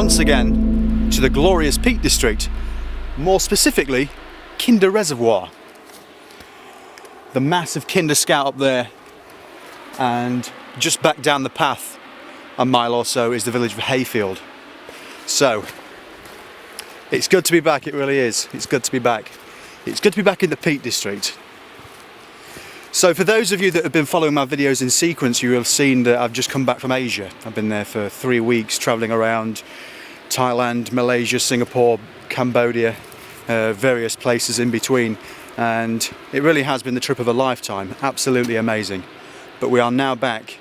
once again to the glorious Peak District, more specifically Kinder Reservoir. The massive Kinder Scout up there, and just back down the path a mile or so is the village of Hayfield. So it's good to be back, it really is. It's good to be back. It's good to be back in the Peak District. So for those of you that have been following my videos in sequence, you will have seen that I've just come back from Asia. I've been there for 3 weeks, travelling around Thailand, Malaysia, Singapore, Cambodia, various places in between, and it really has been the trip of a lifetime. Absolutely amazing. But we are now back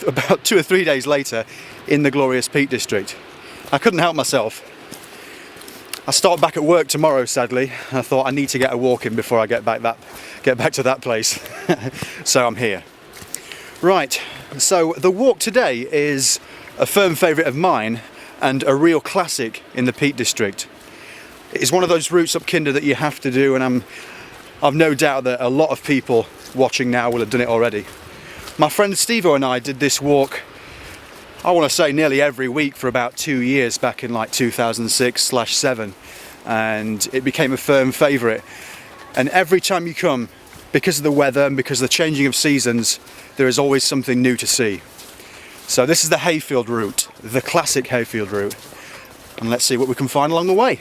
about 2 or 3 days later in the glorious Peak District. I couldn't help myself. I start back at work tomorrow, sadly. I thought I need to get a walk in before I get back to that place. So I'm here. Right, so the walk today is a firm favourite of mine and a real classic in the Peak District. It's one of those routes up Kinder that you have to do, and I've no doubt that a lot of people watching now will have done it already. My friend Stevo and I did this walk, I want to say nearly every week for about 2 years back in like 2006/7, and it became a firm favourite. And every time you come, because of the weather and because of the changing of seasons, there is always something new to see. So this is the Hayfield route, the classic Hayfield route, and let's see what we can find along the way.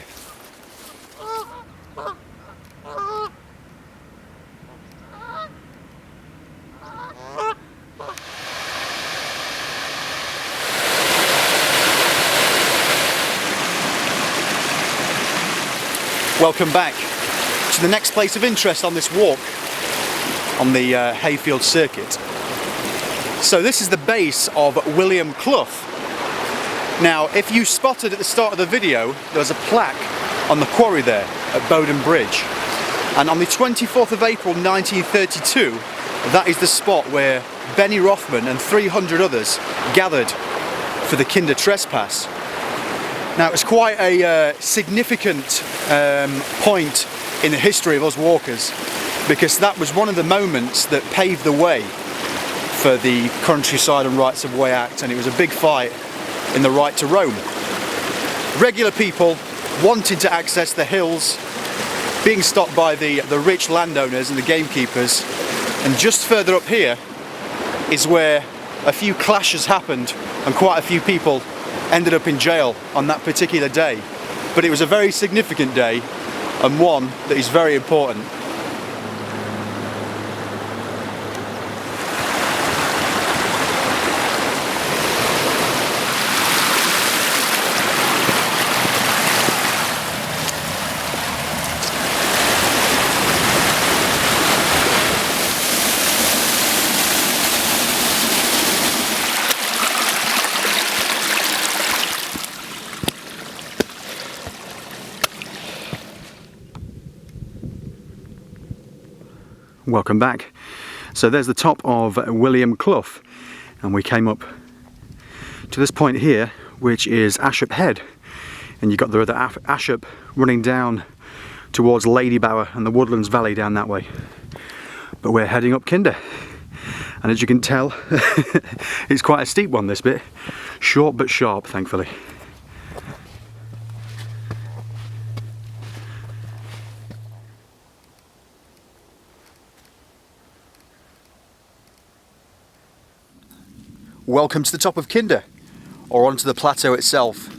Welcome back to the next place of interest on this walk on the Hayfield circuit. So this is the base of William Clough. Now, if you spotted at the start of the video, there's a plaque on the quarry there at Bowden Bridge. And on the 24th of April 1932, that is the spot where Benny Rothman and 300 others gathered for the Kinder Trespass. Now, it was quite a significant point in the history of us walkers, because that was one of the moments that paved the way for the Countryside and Rights of Way Act, and it was a big fight in the right to roam. Regular people wanted to access the hills, being stopped by the rich landowners and the gamekeepers, and just further up here is where a few clashes happened and quite a few people ended up in jail on that particular day. But it was a very significant day, and one that is very important. Welcome back. So there's the top of William Clough, and we came up to this point here, which is Ashop Head, and you've got the other Ashop running down towards Ladybower and the Woodlands Valley down that way. But we're heading up Kinder, and as you can tell, it's quite a steep one, this bit. Short but sharp, thankfully. Welcome to the top of Kinder, or onto the plateau itself.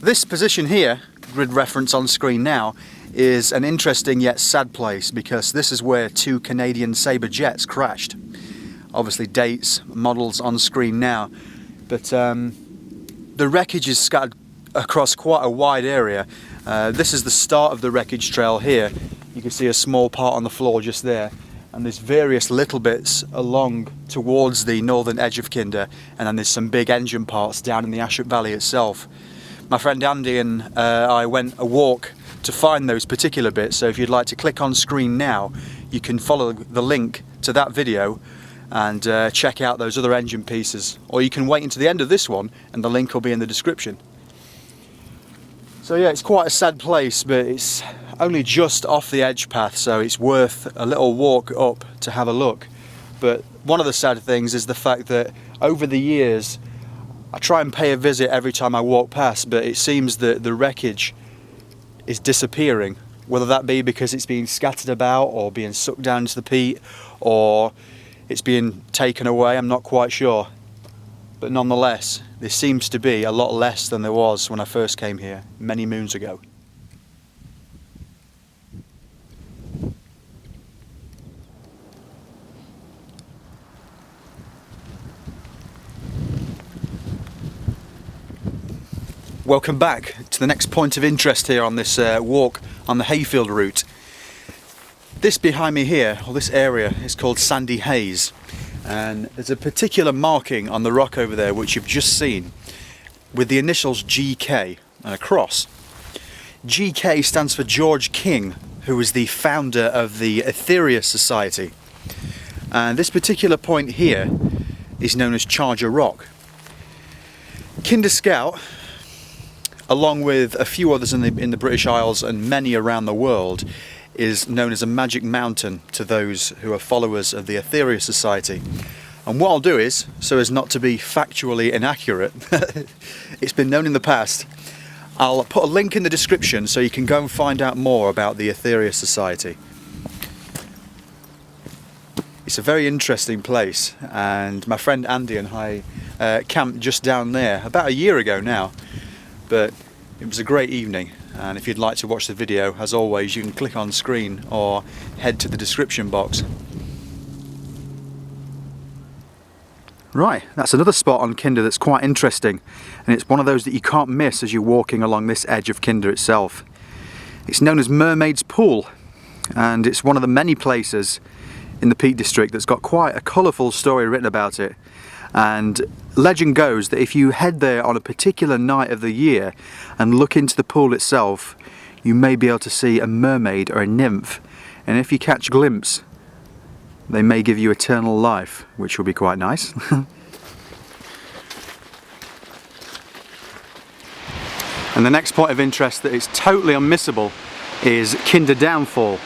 This position here, grid reference on screen now, is an interesting yet sad place, because this is where 2 Canadian Sabre Jets crashed. Obviously dates, models on screen now, but the wreckage is scattered across quite a wide area. This is the start of the wreckage trail here. You can see a small part on the floor just there. And there's various little bits along towards the northern edge of Kinder, and then there's some big engine parts down in the Ashop Valley itself. My friend Andy and I went a walk to find those particular bits, so if you'd like to click on screen now, you can follow the link to that video and check out those other engine pieces, or you can wait until the end of this one and the link will be in the description. So yeah, it's quite a sad place, but it's only just off the edge path, so it's worth a little walk up to have a look. But one of the sad things is the fact that over the years I try and pay a visit every time I walk past, but it seems that the wreckage is disappearing, whether that be because it's being scattered about or being sucked down into the peat or it's being taken away. I'm not quite sure, but nonetheless there seems to be a lot less than there was when I first came here many moons ago. Welcome back to the next point of interest here on this walk on the Hayfield route. This behind me here, or this area, is called Sandy Haze, and there's a particular marking on the rock over there which you've just seen with the initials GK and a cross. GK stands for George King, who was the founder of the Aetherius Society, and this particular point here is known as Charger Rock. Kinder Scout, along with a few others in the British Isles and many around the world, is known as a magic mountain to those who are followers of the Aetherius Society. And what I'll do is, so as not to be factually inaccurate, it's been known in the past, I'll put a link in the description so you can go and find out more about the Aetherius Society. It's a very interesting place, and my friend Andy and I camped just down there about a year ago now. But it was a great evening, and if you'd like to watch the video, as always, you can click on screen or head to the description box. Right, that's another spot on Kinder that's quite interesting, and it's one of those that you can't miss as you're walking along this edge of Kinder itself. It's known as Mermaids Pool, and it's one of the many places in the Peak District that's got quite a colourful story written about it. And legend goes that if you head there on a particular night of the year and look into the pool itself, you may be able to see a mermaid or a nymph, and if you catch a glimpse, they may give you eternal life, which will be quite nice. And the next point of interest that is totally unmissable is Kinder Downfall.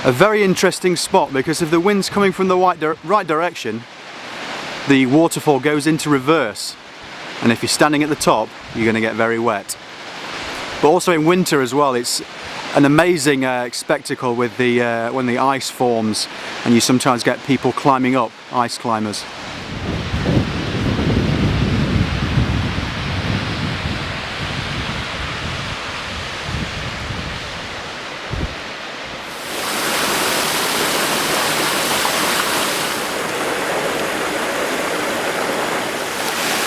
A very interesting spot because if the wind's coming from the right direction, the waterfall goes into reverse, and if you're standing at the top, you're going to get very wet. But also in winter as well, it's an amazing spectacle with the when the ice forms, and you sometimes get people climbing up, ice climbers.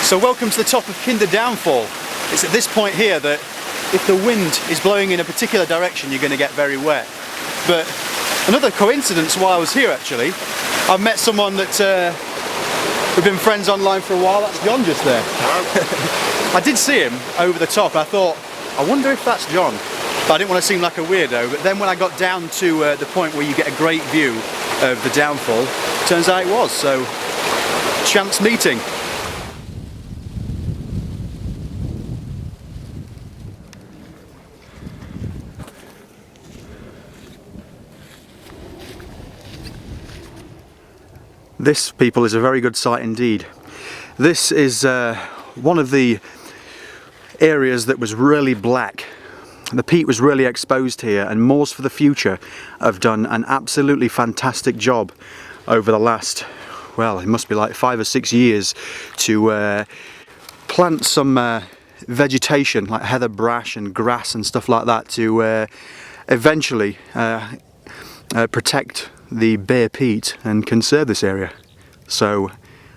So welcome to the top of Kinder Downfall. It's at this point here that if the wind is blowing in a particular direction, you're going to get very wet. But another coincidence while I was here, actually, I've met someone that we've been friends online for a while. That's John just there. I did see him over the top. I thought, I wonder if that's John. But I didn't want to seem like a weirdo. But then when I got down to the point where you get a great view of the downfall, turns out it was. So, chance meeting. This, people, is a very good sight indeed. This is one of the areas that was really black. The peat was really exposed here, and Moors for the Future have done an absolutely fantastic job over the last, well, it must be like 5 or 6 years to plant some vegetation like heather brash and grass and stuff like that to eventually protect the bare peat and conserve this area. So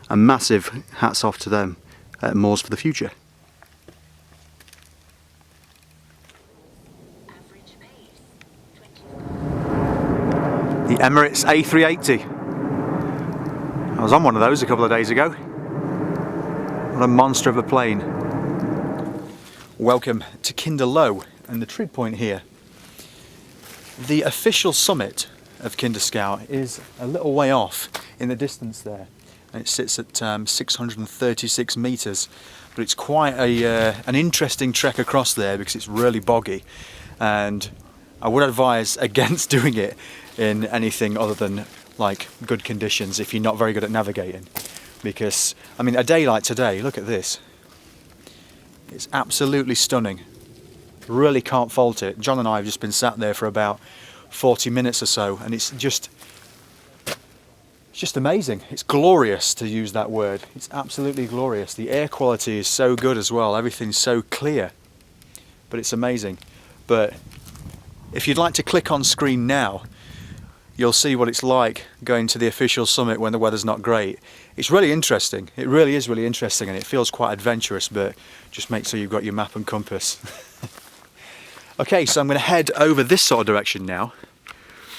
a massive hats off to them at Moors for the Future. The Emirates A380. I was on one of those a couple of days ago. What a monster of a plane. Welcome to Kinder Low and the trig point here. The official summit of Kinder Scout is a little way off in the distance there, and it sits at 636 metres, but it's quite an interesting trek across there because it's really boggy, and I would advise against doing it in anything other than like good conditions if you're not very good at navigating. because, I mean, a day like today, look at this. It's absolutely stunning. Really can't fault it. John and I have just been sat there for about 40 minutes or so, and it's just amazing. It's glorious, to use that word. It's absolutely glorious. The air quality is so good as well. Everything's so clear, but it's amazing. But if you'd like to click on screen now, you'll see what it's like going to the official summit when the weather's not great. It's really interesting. It really is really interesting, and it feels quite adventurous, but just make sure you've got your map and compass. Okay, so I'm going to head over this sort of direction now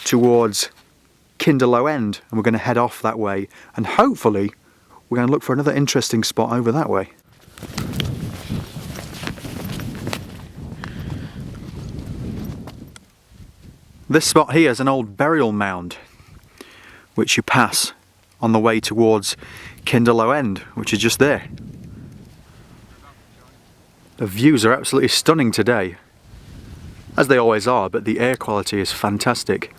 towards Kinder Low End, and we're going to head off that way, and hopefully we're going to look for another interesting spot over that way. This spot here is an old burial mound which you pass on the way towards Kinder Low End, which is just there. The views are absolutely stunning today, as they always are, but the air quality is fantastic.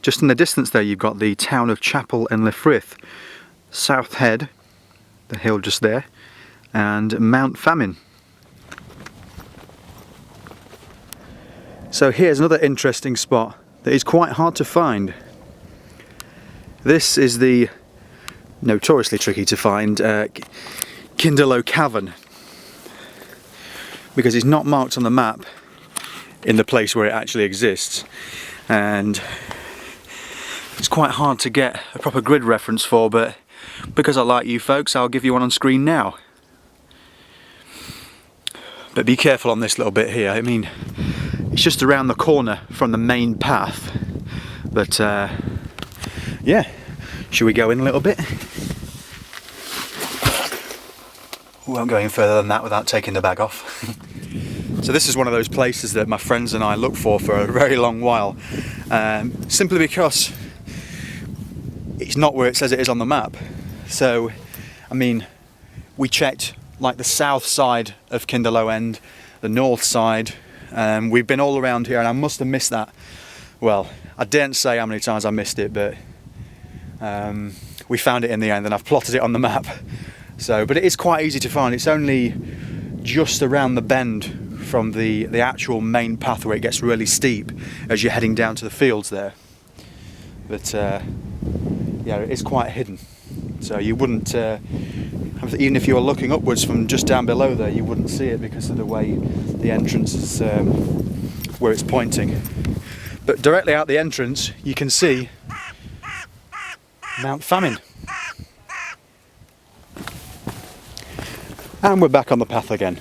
Just in the distance there you've got the town of Chapel in Lefrith, South Head, the hill just there, and Mount Famine. So here's another interesting spot that is quite hard to find. This is the notoriously tricky to find Kinder Low Cavern, because it's not marked on the map in the place where it actually exists, and it's quite hard to get a proper grid reference for, but because I like you folks, I'll give you one on screen now. But be careful on this little bit here. I mean, it's just around the corner from the main path, but yeah, should we go in a little bit? We won't go any further than that without taking the bag off. So this is one of those places that my friends and I look for a very long while, simply because it's not where it says it is on the map. So, I mean, we checked like the south side of Kinder Low End, the north side, we've been all around here, and I must have missed that. Well, I daren't say how many times I missed it, but we found it in the end, and I've plotted it on the map. So, but it is quite easy to find. It's only just around the bend from the actual main path where it gets really steep as you're heading down to the fields there. But yeah, it is quite hidden, so you wouldn't, even if you were looking upwards from just down below there, you wouldn't see it because of the way the entrance is, where it's pointing. But directly out the entrance you can see Mount Famine. And we're back on the path again.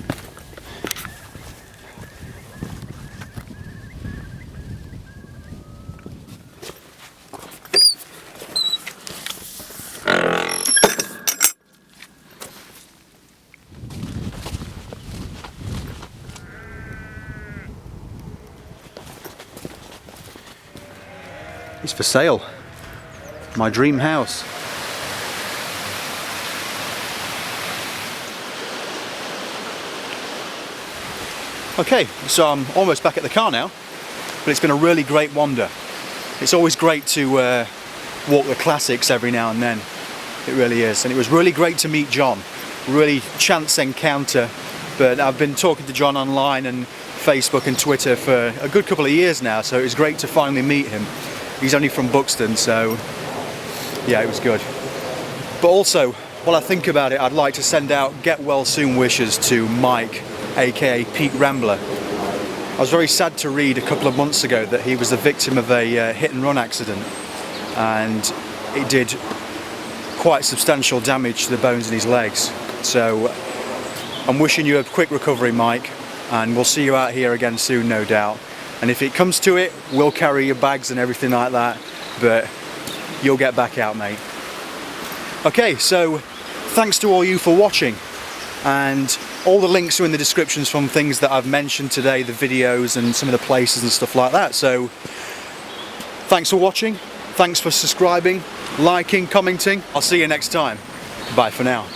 It's for sale. My dream house. Okay, so I'm almost back at the car now, but it's been a really great wander. It's always great to walk the classics every now and then. It really is. And it was really great to meet John. Really chance encounter, but I've been talking to John online and Facebook and Twitter for a good couple of years now, so it was great to finally meet him. He's only from Buxton, so yeah, it was good. But also, while I think about it, I'd like to send out get well soon wishes to Mike, aka Pete Rambler. I was very sad to read a couple of months ago that he was the victim of a hit and run accident, and it did quite substantial damage to the bones in his legs. So I'm wishing you a quick recovery, Mike, and we'll see you out here again soon, no doubt. And if it comes to it, we'll carry your bags and everything like that, but you'll get back out, mate. Okay, so thanks to all you for watching, and all the links are in the descriptions from things that I've mentioned today, the videos and some of the places and stuff like that. So thanks for watching, thanks for subscribing, liking, commenting. I'll see you next time. Bye for now.